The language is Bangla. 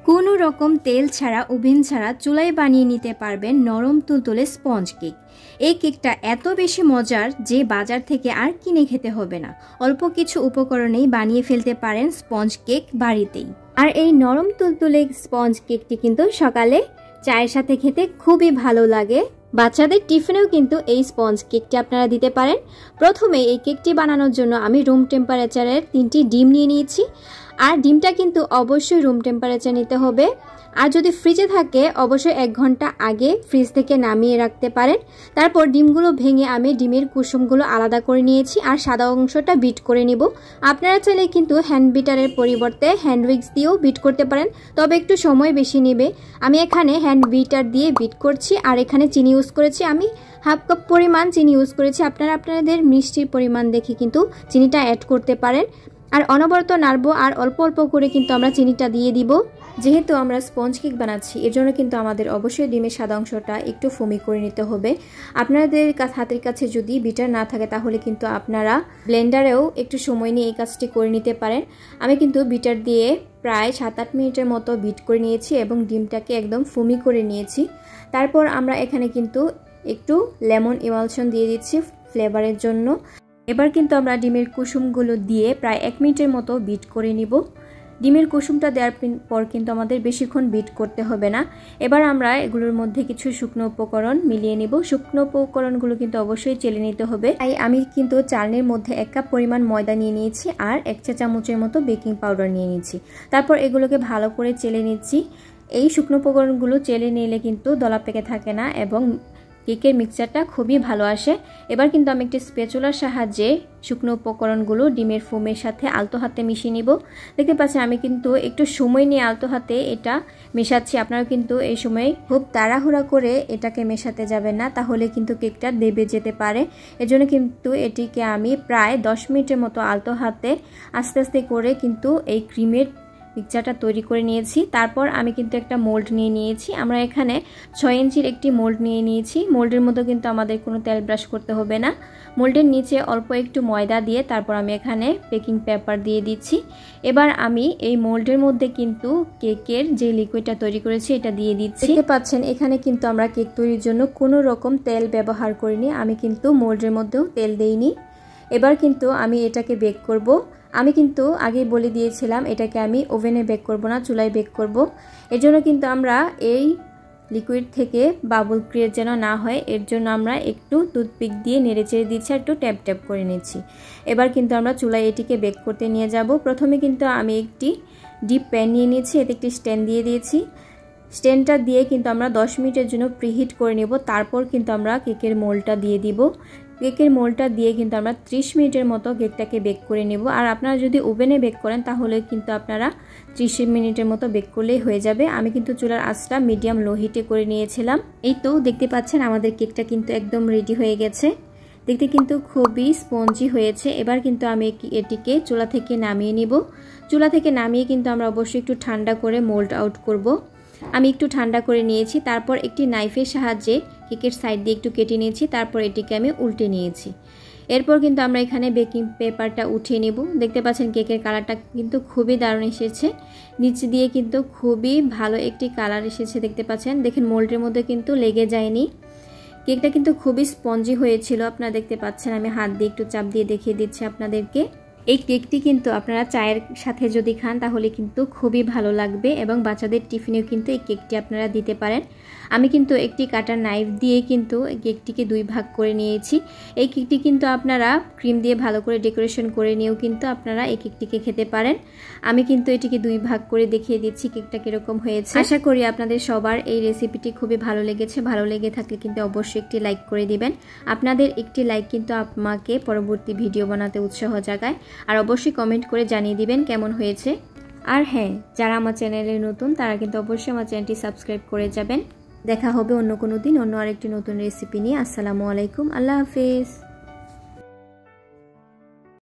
কোনো রকম তেল ছাড়া ওভেন ছাড়া চুলায় বানিয়ে নিতে পারবেন নরম তুলতুলে স্পঞ্জ কেক। এই কেকটা এত বেশি মজার যে বাজার থেকে আর কিনে খেতে হবে না, অল্প কিছু উপকরণেই বানিয়ে ফেলতে পারেন স্পঞ্জ কেক বাড়িতেই। আর এই নরম তুলতুলে স্পঞ্জ কেকটি কিন্তু সকালে চায়ের সাথে খেতে খুবই ভালো লাগে। বাচ্চাদের টিফিনেও কিন্তু এই স্পঞ্জ কেকটি আপনারা দিতে পারেন। প্রথমে এই কেকটি বানানোর জন্য আমি রুম টেম্পারেচারের 3টি ডিম নিয়ে নিয়েছি। আর ডিমটা কিন্তু অবশ্যই রুম টেম্পারেচার নিতে হবে। আর যদি ফ্রিজে থাকে অবশ্যই 1 ঘন্টা আগে ফ্রিজ থেকে নামিয়ে রাখতে পারেন। তারপর ডিমগুলো ভেঙে আমি ডিমের কুসুমগুলো আলাদা করে নিয়েছি আর সাদা অংশটা বিট করে নিব। আপনারা চাইলে কিন্তু হ্যান্ড বিটারের পরিবর্তে হ্যান্ড উইক্স দিয়েও বিট করতে পারেন, তবে একটু সময় বেশি নেবে। আমি এখানে হ্যান্ড বিটার দিয়ে বিট করছি। আর এখানে চিনি ইউজ করেছি, আমি হাফ কাপ পরিমাণ চিনি ইউজ করেছি। আপনারা আপনাদের মিষ্টির পরিমাণ দেখে কিন্তু চিনিটা অ্যাড করতে পারেন। আর অনবরত নাড়বো আর অল্প অল্প করে কিন্তু আমরা চিনিটা দিয়ে দিব। যেহেতু আমরা স্পঞ্জ কেক বানাচ্ছি এর জন্য কিন্তু আমাদের অবশ্যই ডিমের সাদা অংশটা একটু ফোমি করে নিতে হবে। আপনাদের হাতের কাছে যদি বিটার না থাকে তাহলে কিন্তু আপনারা ব্লেন্ডারেও একটু সময় নিয়ে এই কাজটি করে নিতে পারেন। আমি কিন্তু বিটার দিয়ে প্রায় 7-8 মিনিটের মতো বিট করে নিয়েছি এবং ডিমটাকে একদম ফোমি করে নিয়েছি। তারপর আমরা এখানে কিন্তু একটু লেমন ইমালশন দিয়ে দিচ্ছি ফ্লেভারের জন্য। এবার কিন্তু আমরা ডিমের কুসুমগুলো দিয়ে প্রায় 1 মিনিটের মতো বিট করে নিব। ডিমের কুসুমটা দেওয়ার পর কিন্তু আমাদের বেশিক্ষণ বিট করতে হবে না। এবার আমরা এগুলোর মধ্যে কিছু শুকনো উপকরণ মিলিয়ে নিব। শুকনো উপকরণগুলো কিন্তু অবশ্যই চেলে নিতে হবে। তাই আমি কিন্তু চালনির মধ্যে 1 কাপ পরিমাণ ময়দা নিয়ে নিয়েছি আর 1 চা চামচের মতো বেকিং পাউডার নিয়ে নিয়েছি। তারপর এগুলোকে ভালো করে চেলে নিচ্ছি। এই শুকনো উপকরণগুলো চেলে নিলে কিন্তু দলা পেকে থাকে না এবং কেকের মিক্সচারটা খুবই ভালো আসে। এবার কিন্তু আমি একটি স্প্যাচুলার সাহায্যে শুকনো উপকরণগুলো ডিমের ফোমের সাথে আলতো হাতে মিশিয়ে নিব। দেখতে পাচ্ছেন আমি কিন্তু একটু সময় নিয়ে আলতো হাতে এটা মেশাচ্ছি। আপনারা কিন্তু এই সময় খুব তাড়াহুড়া করে এটাকে মেশাতে যাবেন না, তাহলে কিন্তু কেকটা দেবে যেতে পারে। এজন্য কিন্তু এটিকে আমি প্রায় 10 মিনিটের মতো আলতো হাতে আস্তে আস্তে করে কিন্তু এই ক্রিমের মিক্সচারটা তৈরি করে নিয়েছি। তারপর আমি কিন্তু একটা মোল্ড নিয়ে নিয়েছি। আমরা এখানে 6 ইঞ্চির একটি মোল্ড নিয়ে নিয়েছি। মোল্ডের মধ্যে কিন্তু আমাদের কোনো তেল ব্রাশ করতে হবে না। মোল্ডের নিচে অল্প একটু ময়দা দিয়ে তারপর আমি এখানে বেকিং পেপার দিয়ে দিচ্ছি। এবার আমি এই মোল্ডের মধ্যে কিন্তু কেকের যে লিকুইডটা তৈরি করেছি এটা দিয়ে দিচ্ছি। দেখতে পাচ্ছেন এখানে কিন্তু আমরা কেক তৈরির জন্য কোনো রকম তেল ব্যবহার করিনি। আমি কিন্তু মোল্ডের মধ্যেও তেল দেইনি। এবার কিন্তু আমি এটাকে বেক করব। আমি কিন্তু আগেই বলে দিয়েছিলাম এটাকে আমি ওভেনে বেক করব না, চুলায় বেক করব। এর জন্য কিন্তু আমরা এই লিকুইড থেকে বাবল ক্রিয়েট যেন না হয় এর জন্য আমরা একটু টুথপিক দিয়ে নেড়েচেড়ে দিচ্ছি, একটু ট্যাপ ট্যাপ করে নিচ্ছি। এবার কিন্তু আমরা চুলায় এটিকে বেক করতে নিয়ে যাব। প্রথমে কিন্তু আমি একটি ডিপ প্যান নিয়ে নিয়েছি, এতে একটি স্ট্যান্ড দিয়ে দিয়েছি। স্ট্যান্ডটা দিয়ে কিন্তু আমরা 10 মিনিটের জন্য প্রিহিট করে নেব। তারপর কিন্তু আমরা কেকের মোল্ডটা দিয়ে দিব। কেকের মোল্ডটা দিয়ে কিন্তু আমরা 30 মিনিটের মতো কেকটাকে বেক করে নেব। আর আপনারা যদি ওভেনে বেক করেন তাহলে কিন্তু আপনারা 30 মিনিটের মতো বেক করলেই হয়ে যাবে। আমি কিন্তু চুলার আঁচটা মিডিয়াম লো হিটে করে নিয়েছিলাম। এই তো দেখতে পাচ্ছেন আমাদের কেকটা কিন্তু একদম রেডি হয়ে গেছে। দেখতে কিন্তু খুবই স্পঞ্জি হয়েছে। এবার কিন্তু আমি এটিকে চুলা থেকে নামিয়ে নিব। চুলা থেকে নামিয়ে কিন্তু আমরা অবশ্যই একটু ঠান্ডা করে মোল্ড আউট করব। আমি একটু ঠান্ডা করে নিয়েছি। তারপর একটি নাইফের সাহায্যে কেকের সাইড দিয়ে একটু কেটে নিয়েছি। তারপর এটিকে আমি উল্টে নিয়েছি। এরপর কিন্তু আমরা এখানে বেকিং পেপারটা উঠিয়ে নেব। দেখতে পাচ্ছেন কেকের কালারটা কিন্তু খুবই দারুণ এসেছে। নিচে দিয়ে কিন্তু খুবই ভালো একটি কালার এসেছে। দেখতে পাচ্ছেন, দেখেন মোল্ডের মধ্যে কিন্তু লেগে যায়নি। কেকটা কিন্তু খুবই স্পঞ্জি হয়েছিল। আপনারা দেখতে পাচ্ছেন, আমি হাত দিয়ে একটু চাপ দিয়ে দেখিয়ে দিচ্ছি আপনাদেরকে। এই কেকটি কিন্তু আপনারা চায়ের সাথে যদি খান তাহলে কিন্তু খুবই ভালো লাগবে এবং বাচ্চাদের টিফিনেও কিন্তু এই কেকটি আপনারা দিতে পারেন। আমি কিন্তু একটি কাটার নাইফ দিয়ে কিন্তু কেকটিকে 2 ভাগ করে নিয়েছি। এই কেকটি কিন্তু আপনারা ক্রিম দিয়ে ভালো করে ডেকোরেশন করে নিয়েও কিন্তু আপনারা এই কেকটিকে খেতে পারেন। আমি কিন্তু এটিকে 2 ভাগ করে দেখিয়ে দিচ্ছি কেকটা কিরকম হয়েছে। আশা করি আপনাদের সবার এই রেসিপিটি খুবই ভালো লেগেছে। ভালো লেগে থাকলে কিন্তু অবশ্যই একটি লাইক করে দিবেন। আপনাদের একটি লাইক কিন্তু আমাকে পরবর্তী ভিডিও বানাতে উৎসাহ জাগায়। আর অবশ্যই কমেন্ট করে জানিয়ে দিবেন কেমন হয়েছে। আর হ্যাঁ, যারা আমার চ্যানেলে নতুন তারা কিন্তু অবশ্যই আমার চ্যানেলটি সাবস্ক্রাইব করে যাবেন। দেখা হবে অন্য কোনো দিন অন্য আরেকটি নতুন রেসিপি নিয়ে। আসসালামু আলাইকুম, আল্লাহ হাফেজ।